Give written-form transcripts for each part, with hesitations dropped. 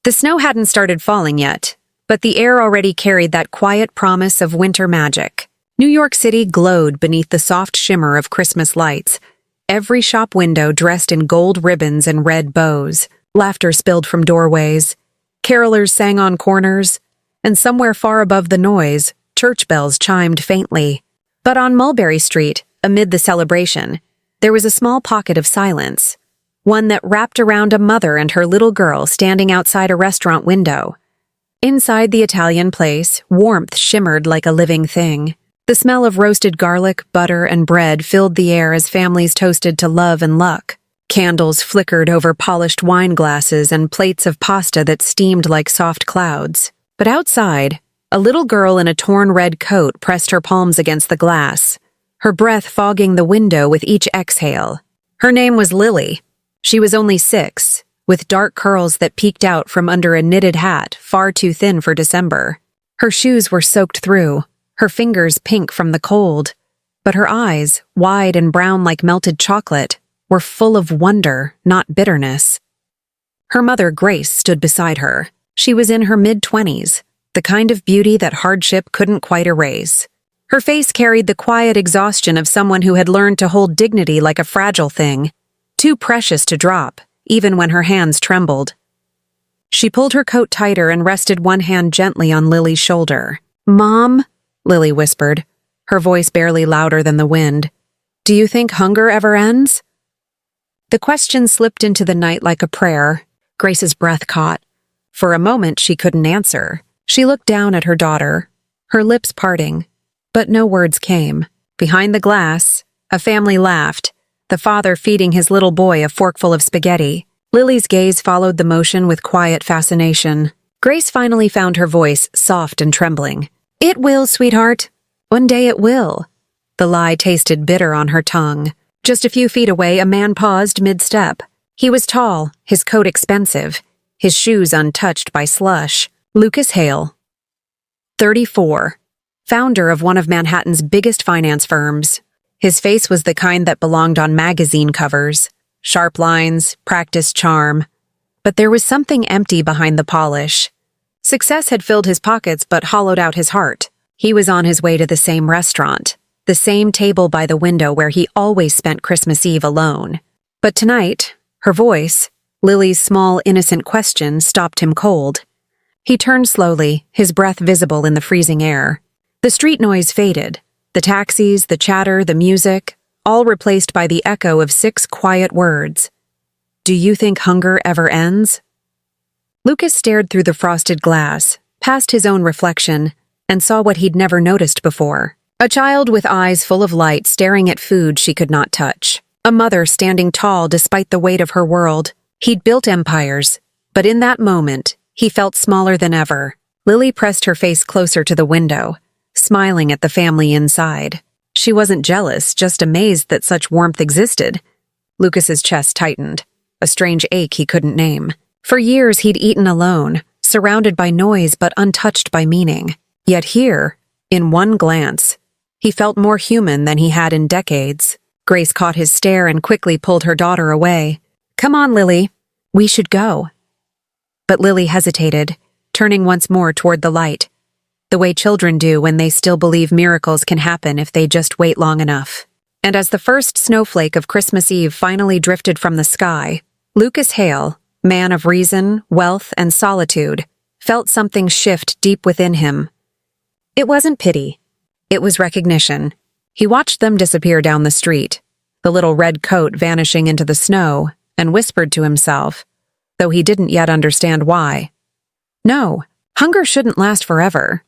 The snow hadn't started falling yet, but the air already carried that quiet promise of winter magic. New York City glowed beneath the soft shimmer of Christmas lights, every shop window dressed in gold ribbons and red bows. Laughter spilled from doorways, carolers sang on corners, and somewhere far above the noise, church bells chimed faintly. But on Mulberry Street, amid the celebration, there was a small pocket of silence, one that wrapped around a mother and her little girl standing outside a restaurant window. Inside the Italian place, warmth shimmered like a living thing. The smell of roasted garlic, butter, and bread filled the air as families toasted to love and luck. Candles flickered over polished wine glasses and plates of pasta that steamed like soft clouds. But outside, a little girl in a torn red coat pressed her palms against the glass, her breath fogging the window with each exhale. Her name was Lily. She was only 6, with dark curls that peeked out from under a knitted hat far too thin for December. Her shoes were soaked through, her fingers pink from the cold, but her eyes, wide and brown like melted chocolate, were full of wonder, not bitterness. Her mother, Grace, stood beside her. She was in her mid-20s, the kind of beauty that hardship couldn't quite erase. Her face carried the quiet exhaustion of someone who had learned to hold dignity like a fragile thing, too precious to drop, even when her hands trembled. She pulled her coat tighter and rested one hand gently on Lily's shoulder. "Mom," Lily whispered, her voice barely louder than the wind, "do you think hunger ever ends?" The question slipped into the night like a prayer. Grace's breath caught. For a moment, she couldn't answer. She looked down at her daughter, her lips parting, but no words came. Behind the glass, a family laughed, the father feeding his little boy a forkful of spaghetti. Lily's gaze followed the motion with quiet fascination. Grace finally found her voice soft and trembling. "It will, sweetheart. One day it will." The lie tasted bitter on her tongue. Just a few feet away, a man paused mid-step. He was tall, his coat expensive, his shoes untouched by slush. Lucas Hale, 34, founder of one of Manhattan's biggest finance firms. His face was the kind that belonged on magazine covers, sharp lines, practiced charm. But there was something empty behind the polish. Success had filled his pockets but hollowed out his heart. He was on his way to the same restaurant, the same table by the window where he always spent Christmas Eve alone. But tonight, her voice, Lily's small, innocent question, stopped him cold. He turned slowly, his breath visible in the freezing air. The street noise faded. The taxis, the chatter, the music, all replaced by the echo of 6 quiet words. "Do you think hunger ever ends?" Lucas stared through the frosted glass, past his own reflection, and saw what he'd never noticed before. A child with eyes full of light staring at food she could not touch. A mother standing tall despite the weight of her world. He'd built empires, but in that moment, he felt smaller than ever. Lily pressed her face closer to the window, smiling at the family inside. She wasn't jealous, just amazed that such warmth existed. Lucas's chest tightened, a strange ache he couldn't name. For years he'd eaten alone, surrounded by noise but untouched by meaning. Yet here, in one glance, he felt more human than he had in decades. Grace caught his stare and quickly pulled her daughter away. "Come on, Lily. We should go." But Lily hesitated, turning once more toward the light, the way children do when they still believe miracles can happen if they just wait long enough. And as the first snowflake of Christmas Eve finally drifted from the sky, Lucas Hale, man of reason, wealth, and solitude, felt something shift deep within him. It wasn't pity. It was recognition. He watched them disappear down the street, the little red coat vanishing into the snow, and whispered to himself, though he didn't yet understand why. No, hunger shouldn't last forever.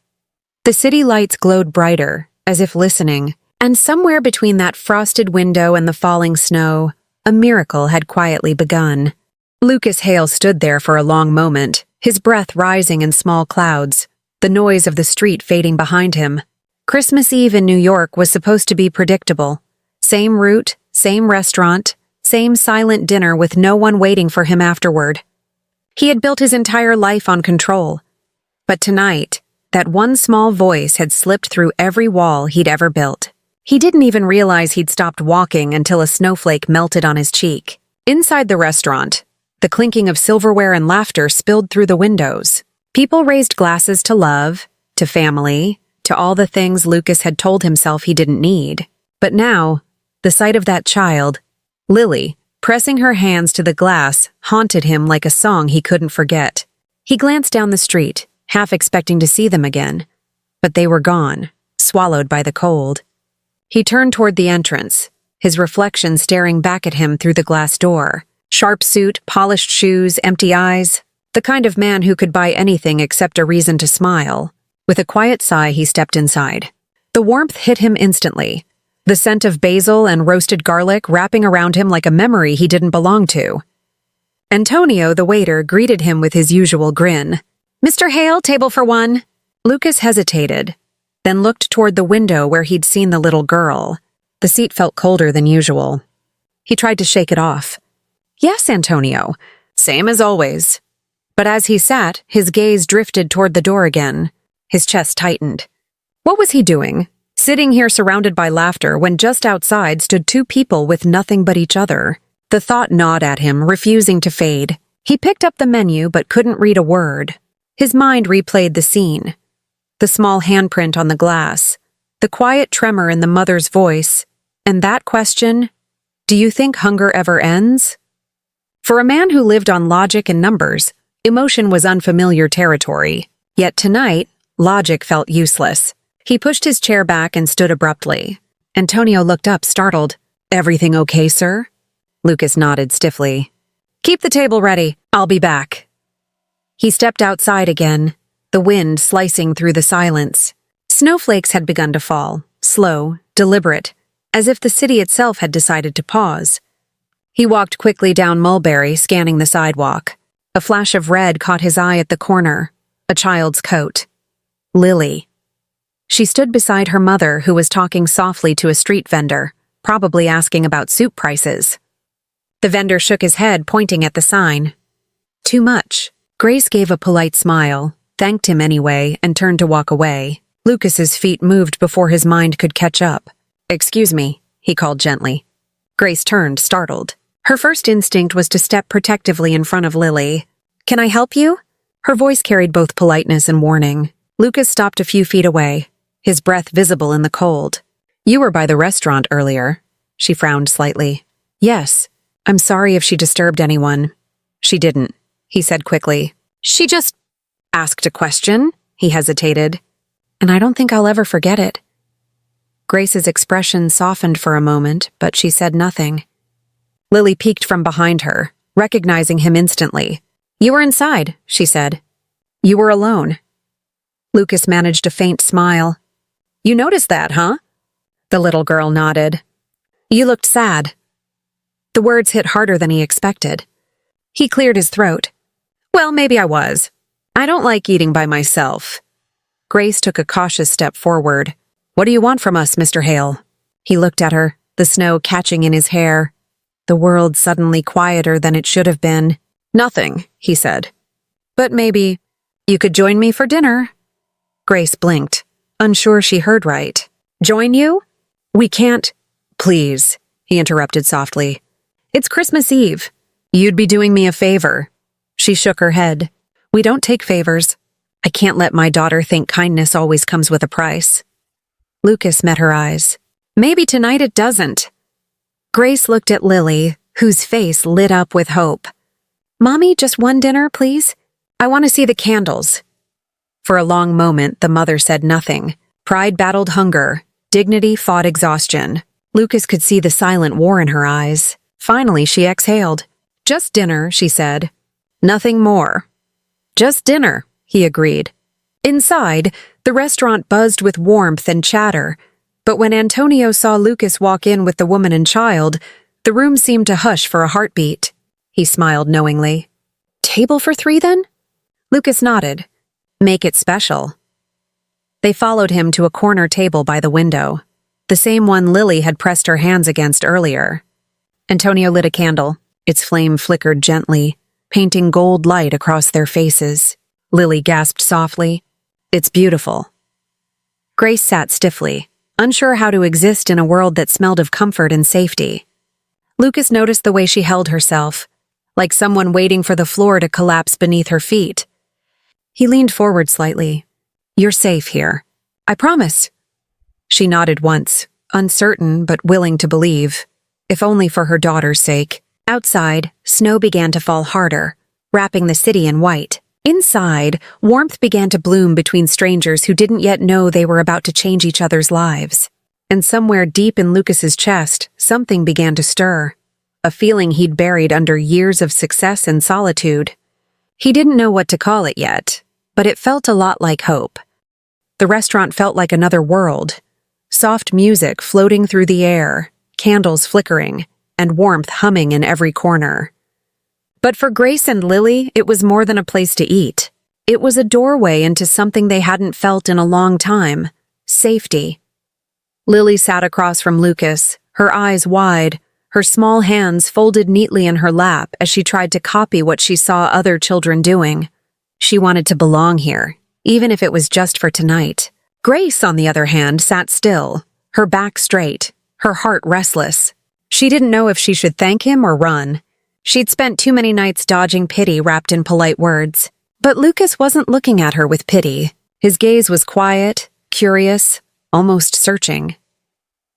The city lights glowed brighter, as if listening, and somewhere between that frosted window and the falling snow, a miracle had quietly begun. Lucas Hale stood there for a long moment, his breath rising in small clouds, the noise of the street fading behind him. Christmas Eve in New York was supposed to be predictable. Same route, same restaurant, same silent dinner with no one waiting for him afterward. He had built his entire life on control. But tonight, that one small voice had slipped through every wall he'd ever built. He didn't even realize he'd stopped walking until a snowflake melted on his cheek. Inside the restaurant, The clinking of silverware and laughter spilled through the windows. People raised glasses to love, to family, to all the things Lucas had told himself he didn't need. But now, the sight of that child, Lily, pressing her hands to the glass, haunted him like a song he couldn't forget. He glanced down the street, half expecting to see them again. But they were gone, swallowed by the cold. He turned toward the entrance, his reflection staring back at him through the glass door. Sharp suit, polished shoes, empty eyes. The kind of man who could buy anything except a reason to smile. With a quiet sigh, he stepped inside. The warmth hit him instantly. The scent of basil and roasted garlic wrapping around him like a memory he didn't belong to. Antonio, the waiter, greeted him with his usual grin. "Mr. Hale, table for one." Lucas hesitated, then looked toward the window where he'd seen the little girl. The seat felt colder than usual. He tried to shake it off. "Yes, Antonio. Same as always." But as he sat, his gaze drifted toward the door again. His chest tightened. What was he doing, sitting here surrounded by laughter when just outside stood two people with nothing but each other? The thought gnawed at him, refusing to fade. He picked up the menu but couldn't read a word. His mind replayed the scene. The small handprint on the glass, the quiet tremor in the mother's voice, and that question, "Do you think hunger ever ends?" For a man who lived on logic and numbers, emotion was unfamiliar territory. Yet tonight, logic felt useless. He pushed his chair back and stood abruptly. Antonio looked up, startled. "Everything okay, sir?" Lucas nodded stiffly. "Keep the table ready. I'll be back." He stepped outside again, the wind slicing through the silence. Snowflakes had begun to fall, slow, deliberate, as if the city itself had decided to pause. He walked quickly down Mulberry, scanning the sidewalk. A flash of red caught his eye at the corner. A child's coat. Lily. She stood beside her mother, who was talking softly to a street vendor, probably asking about soup prices. The vendor shook his head, pointing at the sign. "Too much." Grace gave a polite smile, thanked him anyway, and turned to walk away. Lucas's feet moved before his mind could catch up. "Excuse me," he called gently. Grace turned, startled. Her first instinct was to step protectively in front of Lily. "Can I help you?" Her voice carried both politeness and warning. Lucas stopped a few feet away, his breath visible in the cold. "You were by the restaurant earlier." She frowned slightly. "Yes. I'm sorry if she disturbed anyone." "She didn't," he said quickly. "She just asked a question." He hesitated. "And I don't think I'll ever forget it." Grace's expression softened for a moment, but she said nothing. Lily peeked from behind her, recognizing him instantly. "You were inside," she said. "You were alone." Lucas managed a faint smile. "You noticed that, huh?" The little girl nodded. "You looked sad." The words hit harder than he expected. He cleared his throat. "Well, maybe I was. I don't like eating by myself." Grace took a cautious step forward. "What do you want from us, Mr. Hale?" He looked at her, the snow catching in his hair. The world suddenly quieter than it should have been. "Nothing," he said. "But maybe you could join me for dinner." Grace blinked, unsure she heard right. "Join you?" "We can't." "Please," he interrupted softly. "It's Christmas Eve. You'd be doing me a favor." She shook her head. "We don't take favors. I can't let my daughter think kindness always comes with a price." Lucas met her eyes. "Maybe tonight it doesn't." Grace looked at Lily, whose face lit up with hope. "Mommy, just one dinner, please? I want to see the candles." For a long moment, the mother said nothing. Pride battled hunger. Dignity fought exhaustion. Lucas could see the silent war in her eyes. Finally, she exhaled. "Just dinner," she said. "Nothing more." "Just dinner," he agreed. Inside, the restaurant buzzed with warmth and chatter, but when Antonio saw Lucas walk in with the woman and child, the room seemed to hush for a heartbeat. He smiled knowingly. "Table for 3, then?" Lucas nodded. "Make it special." They followed him to a corner table by the window, the same one Lily had pressed her hands against earlier. Antonio lit a candle. Its flame flickered gently, painting gold light across their faces. Lily gasped softly. "It's beautiful." Grace sat stiffly, unsure how to exist in a world that smelled of comfort and safety. Lucas noticed the way she held herself, like someone waiting for the floor to collapse beneath her feet. He leaned forward slightly. "You're safe here. I promise." She nodded once, uncertain but willing to believe, if only for her daughter's sake. Outside, snow began to fall harder, wrapping the city in white. Inside, warmth began to bloom between strangers who didn't yet know they were about to change each other's lives. And somewhere deep in Lucas's chest, something began to stir, a feeling he'd buried under years of success and solitude. He didn't know what to call it yet, but it felt a lot like hope. The restaurant felt like another world. Soft music floating through the air, candles flickering, and warmth humming in every corner. But for Grace and Lily, it was more than a place to eat. It was a doorway into something they hadn't felt in a long time: safety. Lily sat across from Lucas, her eyes wide, her small hands folded neatly in her lap as she tried to copy what she saw other children doing. She wanted to belong here, even if it was just for tonight. Grace, on the other hand, sat still, her back straight, her heart restless. She didn't know if she should thank him or run. She'd spent too many nights dodging pity wrapped in polite words. But Lucas wasn't looking at her with pity. His gaze was quiet, curious, almost searching.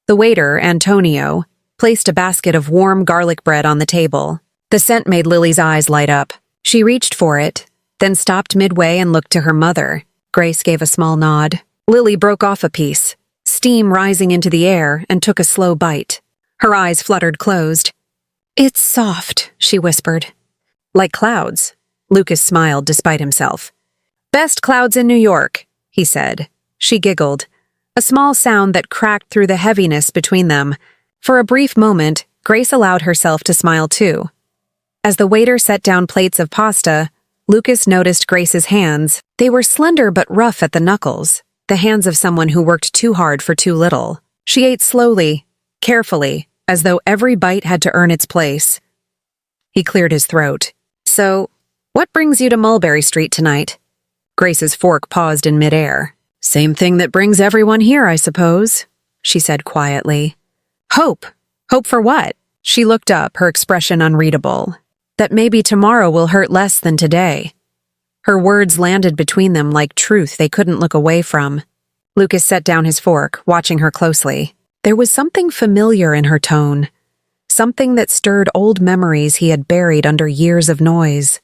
The waiter, Antonio, placed a basket of warm garlic bread on the table. The scent made Lily's eyes light up. She reached for it, then stopped midway and looked to her mother. Grace gave a small nod. Lily broke off a piece, steam rising into the air, and took a slow bite. Her eyes fluttered closed. "It's soft," she whispered. "Like clouds." Lucas smiled despite himself. "Best clouds in New York," he said. She giggled, a small sound that cracked through the heaviness between them. For a brief moment, Grace allowed herself to smile too. As the waiter set down plates of pasta, Lucas noticed Grace's hands. They were slender but rough at the knuckles, the hands of someone who worked too hard for too little. She ate slowly, carefully, as though every bite had to earn its place. He cleared his throat. "So, what brings you to Mulberry Street tonight?" Grace's fork paused in midair. "Same thing that brings everyone here, I suppose," she said quietly. "Hope. Hope for what?" She looked up, her expression unreadable. "That maybe tomorrow will hurt less than today." Her words landed between them like truth they couldn't look away from. Lucas set down his fork, watching her closely. There was something familiar in her tone, something that stirred old memories he had buried under years of noise.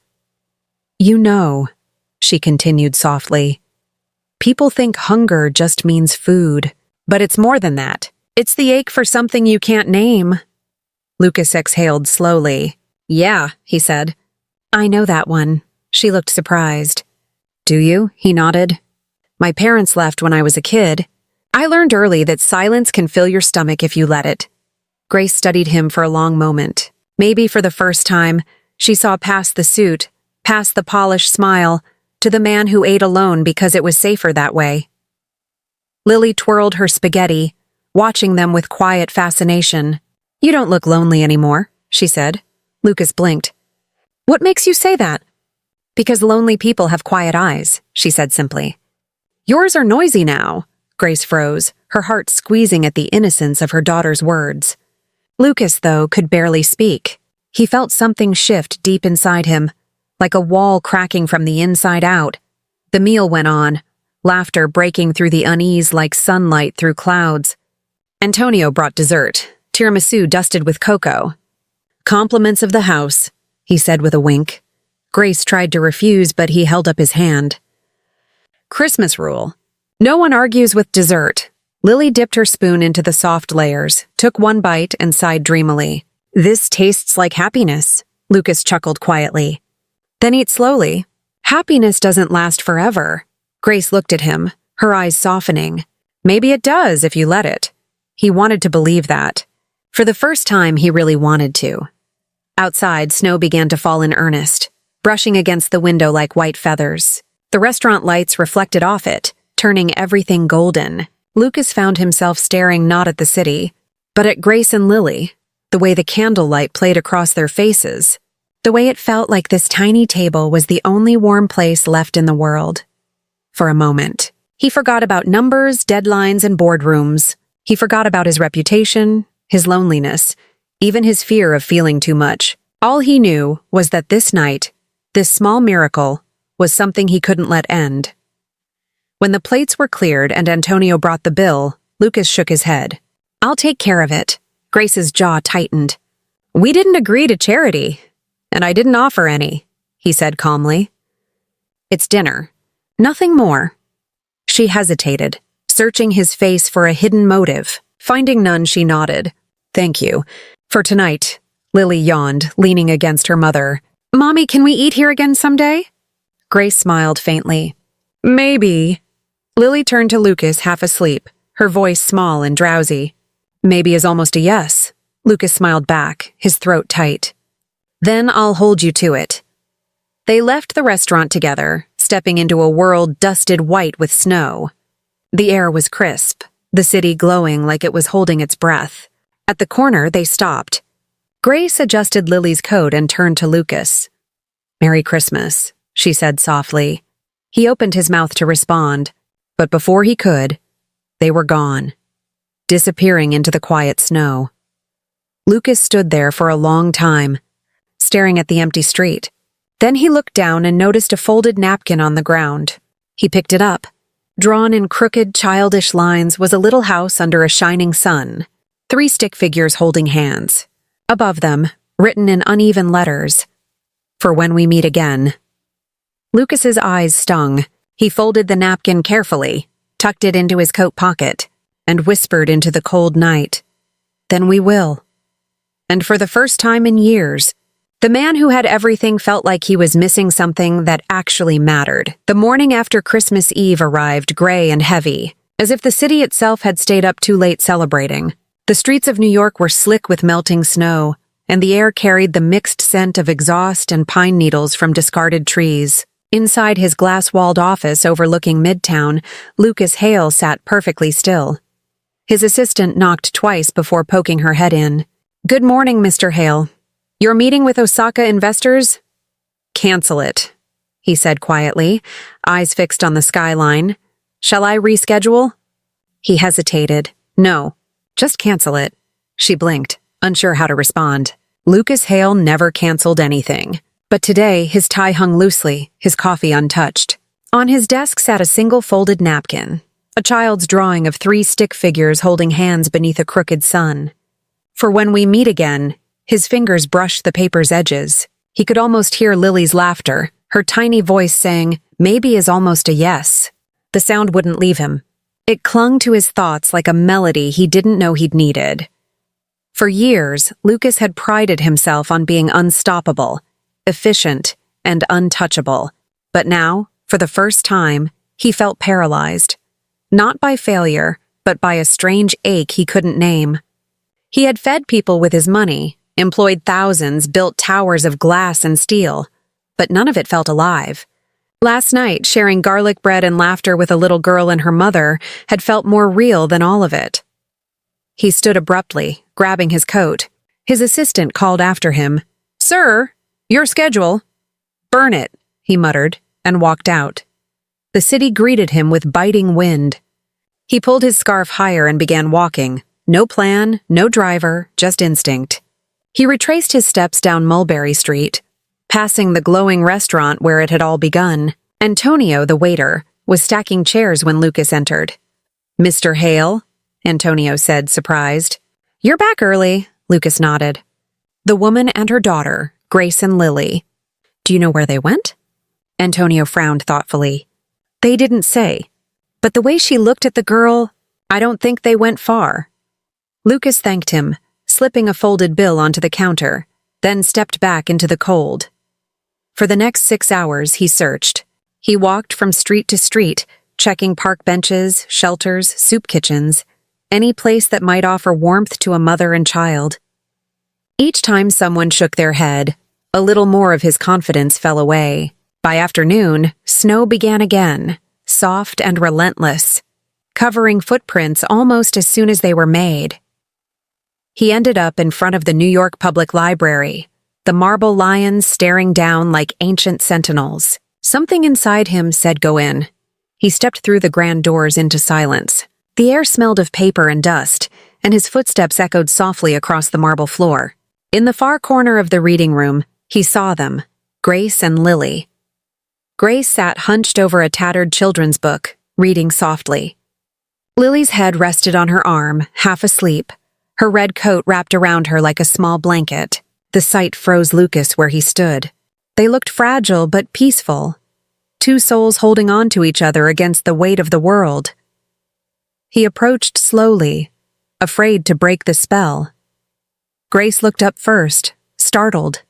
"You know," she continued softly, "people think hunger just means food, but it's more than that. It's the ache for something you can't name." Lucas exhaled slowly. "Yeah," he said. "I know that one." She looked surprised. "Do you?" He nodded. "My parents left when I was a kid. I learned early that silence can fill your stomach if you let it." Grace studied him for a long moment. Maybe for the first time, she saw past the suit, past the polished smile, to the man who ate alone because it was safer that way. Lily twirled her spaghetti, watching them with quiet fascination. "You don't look lonely anymore," she said. Lucas blinked. "What makes you say that?" "Because lonely people have quiet eyes," she said simply. "Yours are noisy now." Grace froze, her heart squeezing at the innocence of her daughter's words. Lucas, though, could barely speak. He felt something shift deep inside him, like a wall cracking from the inside out. The meal went on, laughter breaking through the unease like sunlight through clouds. Antonio brought dessert, tiramisu dusted with cocoa. "Compliments of the house," he said with a wink. Grace tried to refuse, but he held up his hand. "Christmas rule. No one argues with dessert." Lily dipped her spoon into the soft layers, took one bite, and sighed dreamily. "This tastes like happiness," Lucas chuckled quietly. "Then eat slowly. Happiness doesn't last forever." Grace looked at him, her eyes softening. "Maybe it does if you let it." He wanted to believe that. For the first time, he really wanted to. Outside, snow began to fall in earnest, brushing against the window like white feathers. The restaurant lights reflected off it, turning everything golden. Lucas found himself staring not at the city, but at Grace and Lily, the way the candlelight played across their faces, the way it felt like this tiny table was the only warm place left in the world. For a moment, he forgot about numbers, deadlines, and boardrooms. He forgot about his reputation, his loneliness, even his fear of feeling too much. All he knew was that this night, this small miracle, was something he couldn't let end. When the plates were cleared and Antonio brought the bill, Lucas shook his head. "I'll take care of it." Grace's jaw tightened. "We didn't agree to charity, and I didn't offer any," he said calmly. "It's dinner. Nothing more." She hesitated, searching his face for a hidden motive. Finding none, she nodded. "Thank you. For tonight," Lily yawned, leaning against her mother. "Mommy, can we eat here again someday?" Grace smiled faintly. "Maybe." Lily turned to Lucas, half asleep, her voice small and drowsy. "Maybe is almost a yes." Lucas smiled back, his throat tight. "Then I'll hold you to it." They left the restaurant together, stepping into a world dusted white with snow. The air was crisp, the city glowing like it was holding its breath. At the corner, they stopped. Grace adjusted Lily's coat and turned to Lucas. "Merry Christmas," she said softly. He opened his mouth to respond, but before he could, they were gone, disappearing into the quiet snow. Lucas stood there for a long time, staring at the empty street. Then he looked down and noticed a folded napkin on the ground. He picked it up. Drawn in crooked, childish lines was a little house under a shining sun. 3 stick figures holding hands. Above them, written in uneven letters, "For when we meet again." Lucas's eyes stung. He folded the napkin carefully, tucked it into his coat pocket, and whispered into the cold night, "Then we will." And for the first time in years, the man who had everything felt like he was missing something that actually mattered. The morning after Christmas Eve arrived gray and heavy, as if the city itself had stayed up too late celebrating. The streets of New York were slick with melting snow, and the air carried the mixed scent of exhaust and pine needles from discarded trees. Inside his glass-walled office overlooking Midtown, Lucas Hale sat perfectly still. His assistant knocked twice before poking her head in. "Good morning, Mr. Hale. Your meeting with Osaka investors?" "Cancel it," he said quietly, eyes fixed on the skyline. "Shall I reschedule?" He hesitated. "No, just cancel it." She blinked, unsure how to respond. Lucas Hale never canceled anything. But today, his tie hung loosely, his coffee untouched. On his desk sat a single folded napkin, a child's drawing of 3 stick figures holding hands beneath a crooked sun. "For when we meet again," his fingers brushed the paper's edges. He could almost hear Lily's laughter, her tiny voice saying, "Maybe is almost a yes." The sound wouldn't leave him. It clung to his thoughts like a melody he didn't know he'd needed. For years, Lucas had prided himself on being unstoppable, efficient, and untouchable. But now, for the first time, he felt paralyzed. Not by failure, but by a strange ache he couldn't name. He had fed people with his money, employed thousands, built towers of glass and steel, but none of it felt alive. Last night, sharing garlic bread and laughter with a little girl and her mother had felt more real than all of it. He stood abruptly, grabbing his coat. His assistant called after him. "Sir, your schedule." "Burn it," he muttered, and walked out. The city greeted him with biting wind. He pulled his scarf higher and began walking. No plan, no driver, just instinct. He retraced his steps down Mulberry Street, passing the glowing restaurant where it had all begun. Antonio, the waiter, was stacking chairs when Lucas entered. "Mr. Hale?" Antonio said, surprised. "You're back early," Lucas nodded. The woman and her daughter, Grace and Lily. "Do you know where they went?" Antonio frowned thoughtfully. "They didn't say. But the way she looked at the girl, I don't think they went far." Lucas thanked him, slipping a folded bill onto the counter, then stepped back into the cold. For the next 6 hours, he searched. He walked from street to street, checking park benches, shelters, soup kitchens, any place that might offer warmth to a mother and child. Each time someone shook their head, a little more of his confidence fell away. By afternoon, snow began again, soft and relentless, covering footprints almost as soon as they were made. He ended up in front of the New York Public Library, the marble lions staring down like ancient sentinels. Something inside him said go in. He stepped through the grand doors into silence. The air smelled of paper and dust, and his footsteps echoed softly across the marble floor. In the far corner of the reading room, he saw them, Grace and Lily. Grace sat hunched over a tattered children's book, reading softly. Lily's head rested on her arm, half asleep, her red coat wrapped around her like a small blanket. The sight froze Lucas where he stood. They looked fragile but peaceful, two souls holding on to each other against the weight of the world. He approached slowly, afraid to break the spell. Grace looked up first, startled.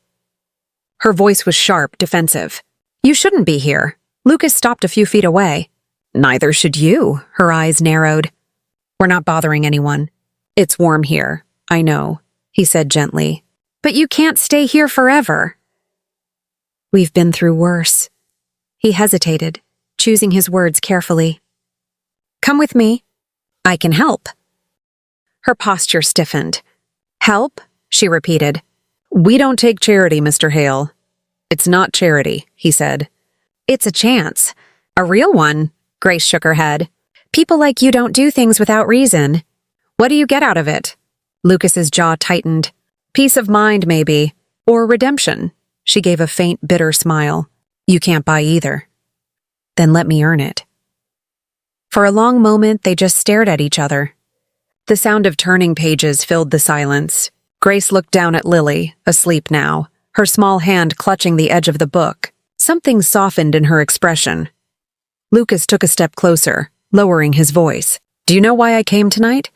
Her voice was sharp, defensive. "You shouldn't be here." Lucas stopped a few feet away. "Neither should you." Her eyes narrowed. "We're not bothering anyone. It's warm here, I know," he said gently. "But you can't stay here forever." "We've been through worse." He hesitated, choosing his words carefully. "Come with me. I can help." Her posture stiffened. "Help?" she repeated. "We don't take charity, Mr. Hale." "It's not charity," he said. "It's a chance. A real one." Grace shook her head. "People like you don't do things without reason. What do you get out of it?" Lucas's jaw tightened. "Peace of mind, maybe. Or redemption." She gave a faint, bitter smile. "You can't buy either." "Then let me earn it." For a long moment, they just stared at each other. The sound of turning pages filled the silence. Grace looked down at Lily, asleep now, her small hand clutching the edge of the book. Something softened in her expression. Lucas took a step closer, lowering his voice. "Do you know why I came tonight?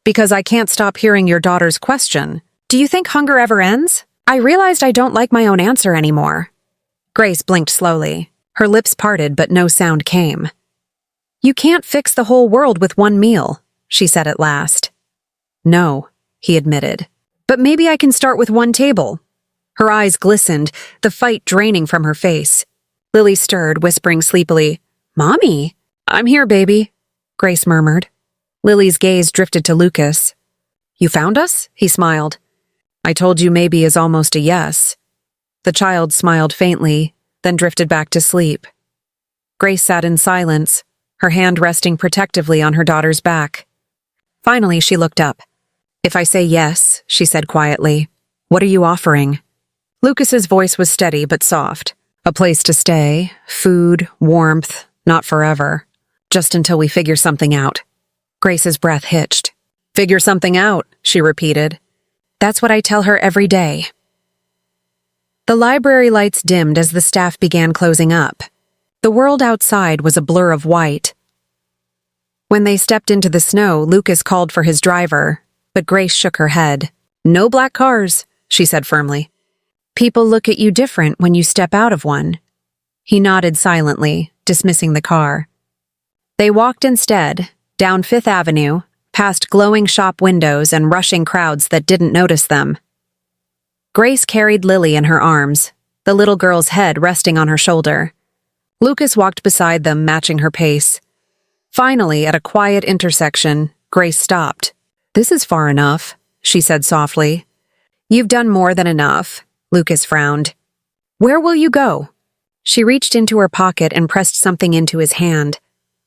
Because I can't stop hearing your daughter's question. Do you think hunger ever ends? I realized I don't like my own answer anymore." Grace blinked slowly. Her lips parted, but no sound came. "You can't fix the whole world with one meal," she said at last. "No," he admitted. "But maybe I can start with one table." Her eyes glistened, the fight draining from her face. Lily stirred, whispering sleepily, "Mommy." "I'm here, baby," Grace murmured. Lily's gaze drifted to Lucas. "You found us?" he smiled. "I told you maybe is almost a yes." The child smiled faintly, then drifted back to sleep. Grace sat in silence, her hand resting protectively on her daughter's back. Finally, she looked up. "If I say yes," she said quietly, "what are you offering?" Lucas's voice was steady but soft. "A place to stay, food, warmth, not forever. Just until we figure something out." Grace's breath hitched. "Figure something out," she repeated. "That's what I tell her every day." The library lights dimmed as the staff began closing up. The world outside was a blur of white. When they stepped into the snow, Lucas called for his driver, but Grace shook her head. "No black cars," she said firmly. "People look at you different when you step out of one." He nodded silently, dismissing the car. They walked instead, down Fifth Avenue, past glowing shop windows and rushing crowds that didn't notice them. Grace carried Lily in her arms, the little girl's head resting on her shoulder. Lucas walked beside them, matching her pace. Finally, at a quiet intersection, Grace stopped. "This is far enough," she said softly. "You've done more than enough," Lucas frowned. "Where will you go?" She reached into her pocket and pressed something into his hand,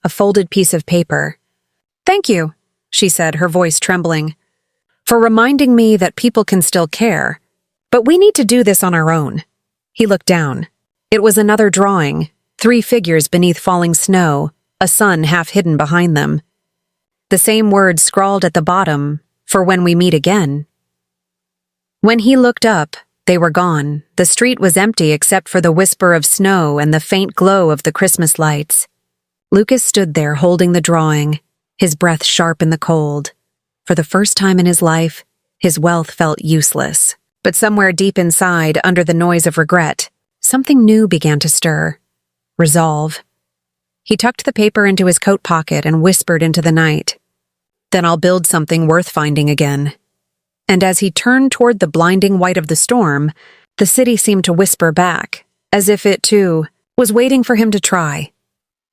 a folded piece of paper. "Thank you," she said, her voice trembling, "for reminding me that people can still care. But we need to do this on our own." He looked down. It was another drawing, 3 figures beneath falling snow, a sun half hidden behind them. The same words scrawled at the bottom, "For when we meet again." When he looked up, they were gone. The street was empty except for the whisper of snow and the faint glow of the Christmas lights. Lucas stood there holding the drawing, his breath sharp in the cold. For the first time in his life, his wealth felt useless. But somewhere deep inside, under the noise of regret, something new began to stir. Resolve. He tucked the paper into his coat pocket and whispered into the night. "Then I'll build something worth finding again." And as he turned toward the blinding white of the storm, the city seemed to whisper back, as if it, too, was waiting for him to try.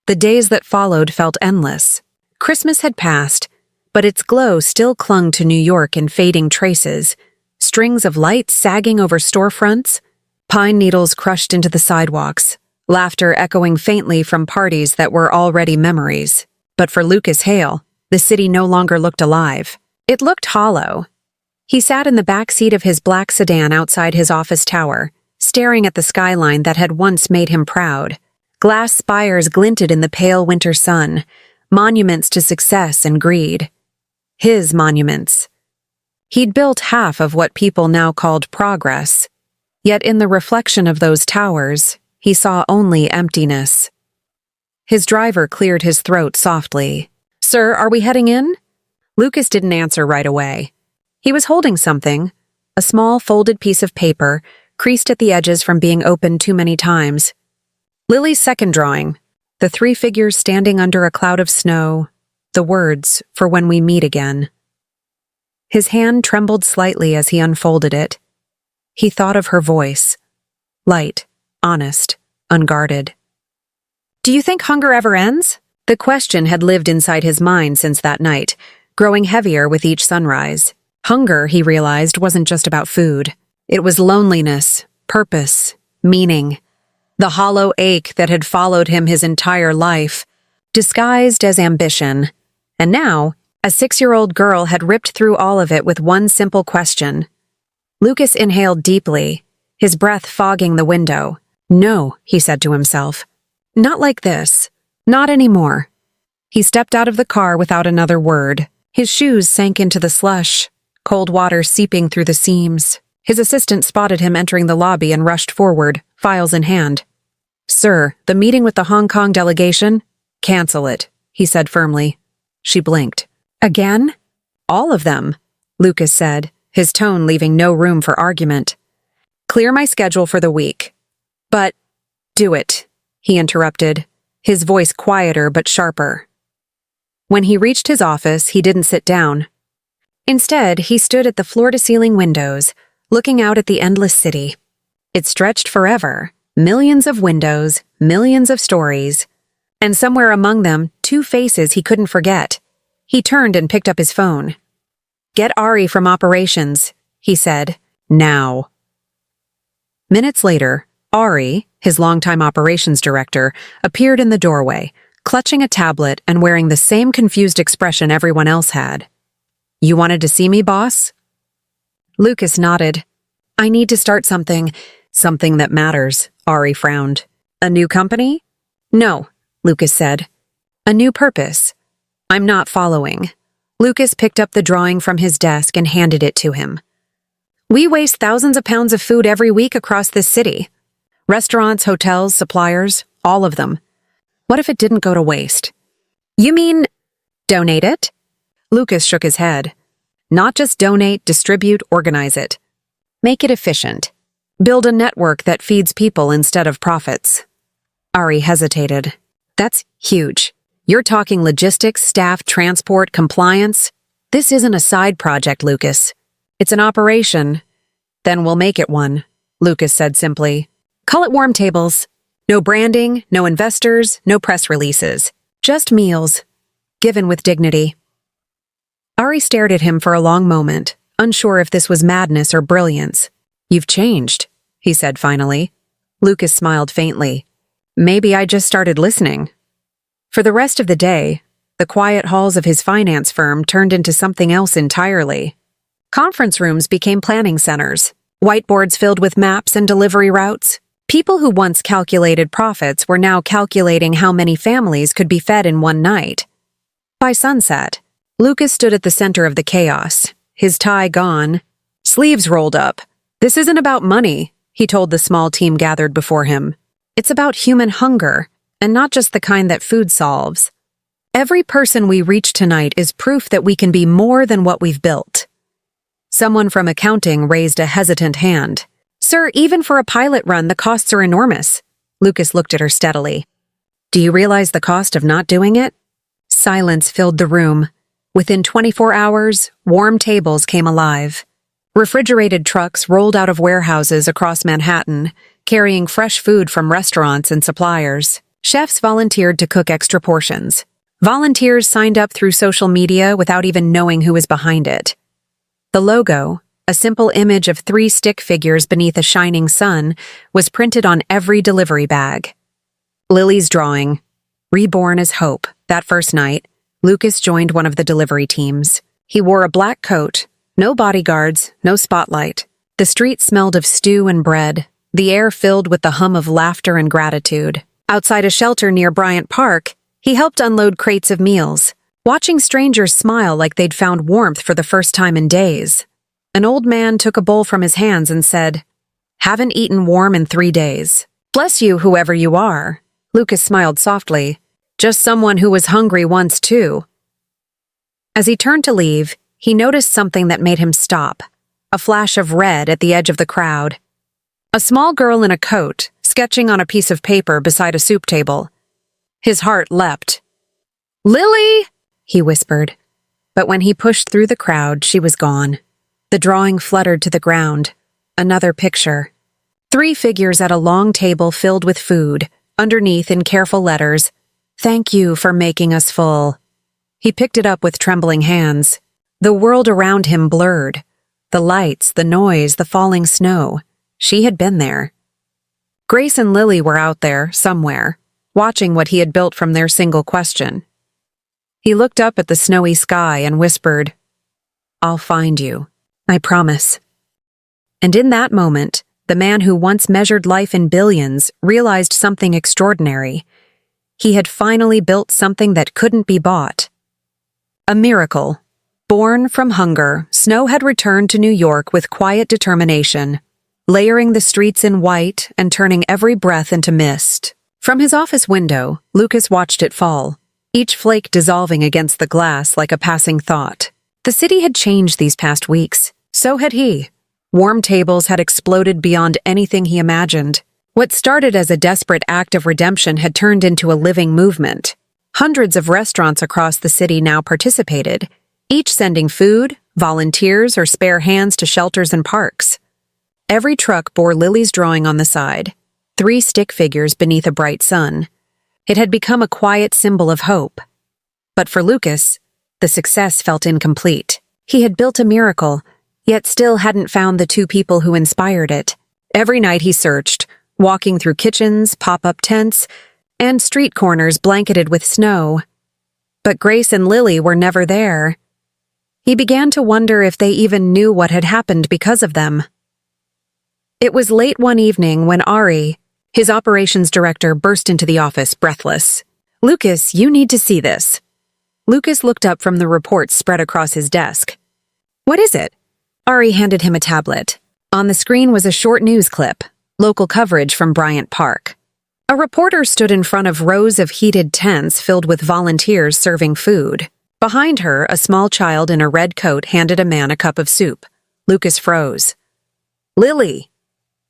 The days that followed felt endless. Christmas had passed, but its glow still clung to New York in fading traces, strings of lights sagging over storefronts, pine needles crushed into the sidewalks, laughter echoing faintly from parties that were already memories. But for Lucas Hale, the city no longer looked alive. It looked hollow. He sat in the back seat of his black sedan outside his office tower, staring at the skyline that had once made him proud. Glass spires glinted in the pale winter sun, monuments to success and greed. His monuments. He'd built half of what people now called progress, yet in the reflection of those towers, he saw only emptiness. His driver cleared his throat softly. "Sir, are we heading in?" Lucas didn't answer right away. He was holding something, a small folded piece of paper, creased at the edges from being opened too many times. Lily's second drawing, the 3 figures standing under a cloud of snow, the words, "For when we meet again." His hand trembled slightly as he unfolded it. He thought of her voice, light, honest, unguarded. "Do you think hunger ever ends?" The question had lived inside his mind since that night, growing heavier with each sunrise. Hunger, he realized, wasn't just about food. It was loneliness, purpose, meaning. The hollow ache that had followed him his entire life, disguised as ambition. And now, a 6-year-old girl had ripped through all of it with one simple question. Lucas inhaled deeply, his breath fogging the window. "No," he said to himself. "Not like this. Not anymore." He stepped out of the car without another word. His shoes sank into the slush, cold water seeping through the seams. His assistant spotted him entering the lobby and rushed forward, files in hand. "Sir, the meeting with the Hong Kong delegation? Cancel it," he said firmly. She blinked. "Again?" "All of them," Lucas said, his tone leaving no room for argument. "Clear my schedule for the week." "But—" "Do it," he interrupted, his voice quieter but sharper. When he reached his office, he didn't sit down. Instead, he stood at the floor-to-ceiling windows, looking out at the endless city. It stretched forever, millions of windows, millions of stories, and somewhere among them, 2 faces he couldn't forget. He turned and picked up his phone. "Get Ari from operations," he said. "Now." Minutes later, Ari, his longtime operations director, appeared in the doorway, clutching a tablet and wearing the same confused expression everyone else had. "You wanted to see me, boss?" Lucas nodded. "I need to start something that matters," Ari frowned. "A new company?" "No," Lucas said. "A new purpose. I'm not following." Lucas picked up the drawing from his desk and handed it to him. "We waste thousands of pounds of food every week across this city. Restaurants, hotels, suppliers, all of them. What if it didn't go to waste?" "You mean donate it?" Lucas shook his head. "Not just donate, distribute, organize it. Make it efficient. Build a network that feeds people instead of profits." Ari hesitated. "That's huge. You're talking logistics, staff, transport, compliance. This isn't a side project, Lucas. It's an operation." "Then we'll make it one," Lucas said simply. "Call it Warm Tables. No branding, no investors, no press releases. Just meals, given with dignity." Ari stared at him for a long moment, unsure if this was madness or brilliance. "You've changed," he said finally. Lucas smiled faintly. "Maybe I just started listening." For the rest of the day, the quiet halls of his finance firm turned into something else entirely. Conference rooms became planning centers, whiteboards filled with maps and delivery routes. People who once calculated profits were now calculating how many families could be fed in one night. By sunset, Lucas stood at the center of the chaos, his tie gone, sleeves rolled up. "This isn't about money," he told the small team gathered before him. "It's about human hunger, and not just the kind that food solves. Every person we reach tonight is proof that we can be more than what we've built." Someone from accounting raised a hesitant hand. "Sir, even for a pilot run, the costs are enormous." Lucas looked at her steadily. "Do you realize the cost of not doing it?" Silence filled the room. Within 24 hours, Warm Tables came alive. Refrigerated trucks rolled out of warehouses across Manhattan, carrying fresh food from restaurants and suppliers. Chefs volunteered to cook extra portions. Volunteers signed up through social media without even knowing who was behind it. The logo, a simple image of 3 stick figures beneath a shining sun, was printed on every delivery bag. Lily's drawing, reborn as hope. That first night, Lucas joined one of the delivery teams. He wore a black coat, No bodyguards, no spotlight. The street smelled of stew and bread, the air filled with the hum of laughter and gratitude. Outside a shelter near Bryant Park, he helped unload crates of meals, watching strangers smile like they'd found warmth for the first time in days. An old man took a bowl from his hands and said, "Haven't eaten warm in 3 days. Bless you, whoever you are." Lucas smiled softly. "Just someone who was hungry once, too." As he turned to leave, he noticed something that made him stop. A flash of red at the edge of the crowd. A small girl in a coat, sketching on a piece of paper beside a soup table. His heart leapt. "Lily!" he whispered. But when he pushed through the crowd, she was gone. The drawing fluttered to the ground. Another picture. 3 figures at a long table filled with food, underneath in careful letters, "Thank you for making us full." He picked it up with trembling hands. The world around him blurred. The lights, the noise, the falling snow. She had been there. Grace and Lily were out there, somewhere, watching what he had built from their single question. He looked up at the snowy sky and whispered, "I'll find you. I promise." And in that moment, the man who once measured life in billions realized something extraordinary. He had finally built something that couldn't be bought. A miracle. Born from hunger, Snow had returned to New York with quiet determination, layering the streets in white and turning every breath into mist. From his office window, Lucas watched it fall, each flake dissolving against the glass like a passing thought. The city had changed these past weeks. So had he. Warm tables had exploded beyond anything he imagined. What started as a desperate act of redemption had turned into a living movement. Hundreds of restaurants across the city now participated, each sending food, volunteers, or spare hands to shelters and parks. Every truck bore Lily's drawing on the side, 3 stick figures beneath a bright sun. It had become a quiet symbol of hope. But for Lucas, the success felt incomplete. He had built a miracle, yet still hadn't found the 2 people who inspired it. Every night he searched, walking through kitchens, pop-up tents, and street corners blanketed with snow. But Grace and Lily were never there. He began to wonder if they even knew what had happened because of them. It was late one evening when Ari, his operations director, burst into the office, breathless. "Lucas, you need to see this." Lucas looked up from the reports spread across his desk. "What is it?" Ari handed him a tablet. On the screen was a short news clip, local coverage from Bryant Park. A reporter stood in front of rows of heated tents filled with volunteers serving food. Behind her, a small child in a red coat handed a man a cup of soup. Lucas froze. "Lily,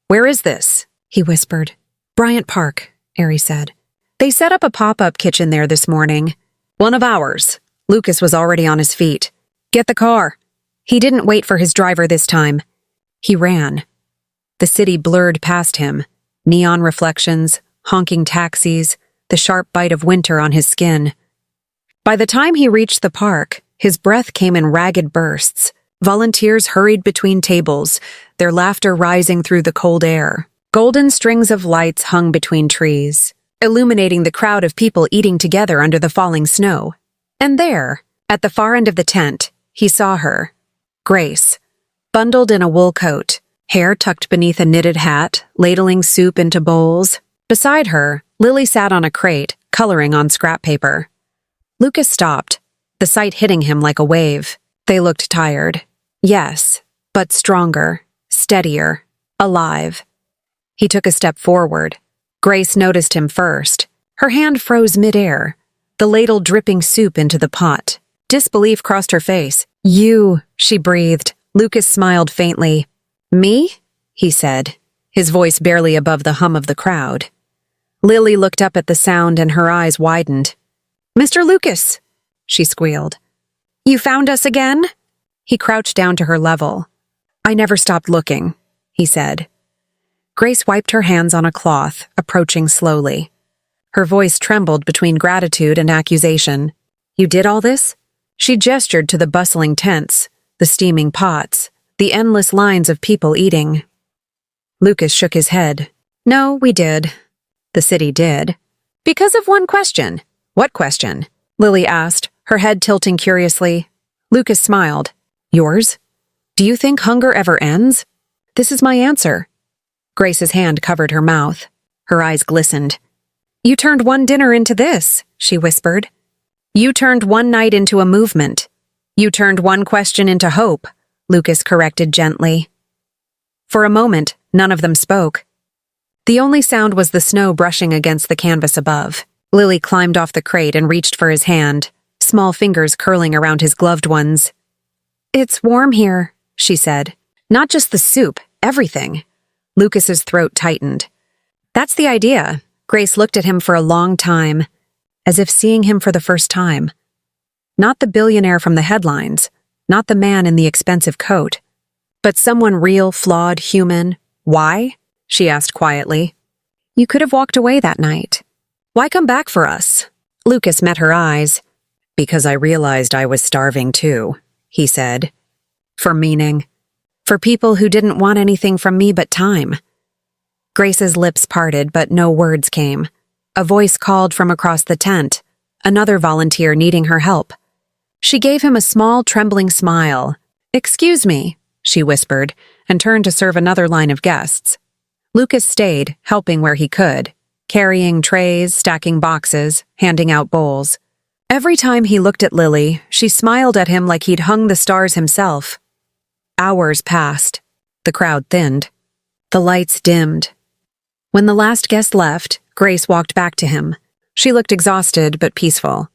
where is this?" he whispered. "Bryant Park," Ari said. "They set up a pop-up kitchen there this morning." "One of ours." Lucas was already on his feet. "Get the car." He didn't wait for his driver this time. He ran. The city blurred past him. Neon reflections, honking taxis, the sharp bite of winter on his skin. By the time he reached the park, his breath came in ragged bursts. Volunteers hurried between tables, their laughter rising through the cold air. Golden strings of lights hung between trees, illuminating the crowd of people eating together under the falling snow. And there, at the far end of the tent, he saw her, Grace, bundled in a wool coat, hair tucked beneath a knitted hat, ladling soup into bowls. Beside her, Lily sat on a crate, coloring on scrap paper. Lucas stopped, the sight hitting him like a wave. They looked tired. Yes, but stronger, steadier, alive. He took a step forward. Grace noticed him first. Her hand froze midair, the ladle dripping soup into the pot. Disbelief crossed her face. "You," she breathed. Lucas smiled faintly. "Me?" he said, his voice barely above the hum of the crowd. Lily looked up at the sound and her eyes widened. "Mr. Lucas," she squealed. "You found us again?" He crouched down to her level. "I never stopped looking," he said. Grace wiped her hands on a cloth, approaching slowly. Her voice trembled between gratitude and accusation. "You did all this?" She gestured to the bustling tents, the steaming pots, the endless lines of people eating. Lucas shook his head. "No, we did. The city did. Because of one question." "What question?" Lily asked, her head tilting curiously. Lucas smiled. "Yours?" Do you think hunger ever ends? This is my answer. Grace's hand covered her mouth. Her eyes glistened. You turned one dinner into this, she whispered. You turned one night into a movement. You turned one question into hope, Lucas corrected gently. For a moment, none of them spoke. The only sound was the snow brushing against the canvas above. Lily climbed off the crate and reached for his hand, small fingers curling around his gloved ones. It's warm here, she said. Not just the soup, everything. Lucas's throat tightened. That's the idea. Grace looked at him for a long time, as if seeing him for the first time. Not the billionaire from the headlines, not the man in the expensive coat, but someone real, flawed, human. Why? She asked quietly. You could have walked away that night. Why come back for us? Lucas met her eyes. Because I realized I was starving too, he said. For meaning. For people who didn't want anything from me but time. Grace's lips parted, but no words came. A voice called from across the tent, another volunteer needing her help. She gave him a small, trembling smile. Excuse me, she whispered, and turned to serve another line of guests. Lucas stayed, helping where he could, carrying trays, stacking boxes, handing out bowls. Every time he looked at Lily, she smiled at him like he'd hung the stars himself. Hours passed. The crowd thinned. The lights dimmed. When the last guest left, Grace walked back to him. She looked exhausted but peaceful.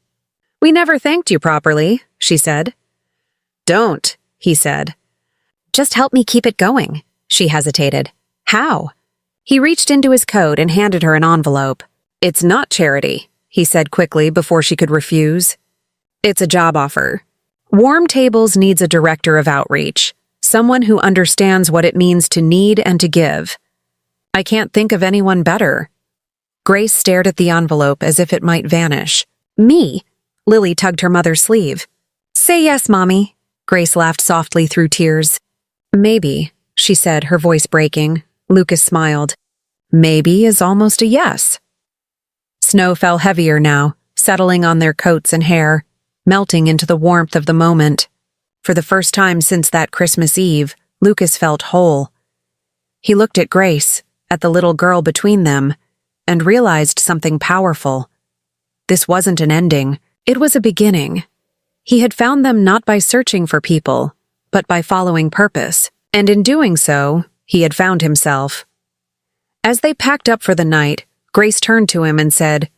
We never thanked you properly, she said. Don't, he said. Just help me keep it going, she hesitated. How? He reached into his coat and handed her an envelope. It's not charity, he said quickly before she could refuse. It's a job offer. Warm Tables needs a director of outreach, someone who understands what it means to need and to give. I can't think of anyone better. Grace stared at the envelope as if it might vanish. Me? Lily tugged her mother's sleeve. Say yes, Mommy. Grace laughed softly through tears. Maybe, she said, her voice breaking. Lucas smiled. Maybe is almost a yes. Snow fell heavier now, settling on their coats and hair, melting into the warmth of the moment. For the first time since that Christmas Eve, Lucas felt whole. He looked at Grace, at the little girl between them, and realized something powerful. This wasn't an ending, it was a beginning. He had found them not by searching for people, but by following purpose, and in doing so, he had found himself. As they packed up for the night, Grace turned to him and said,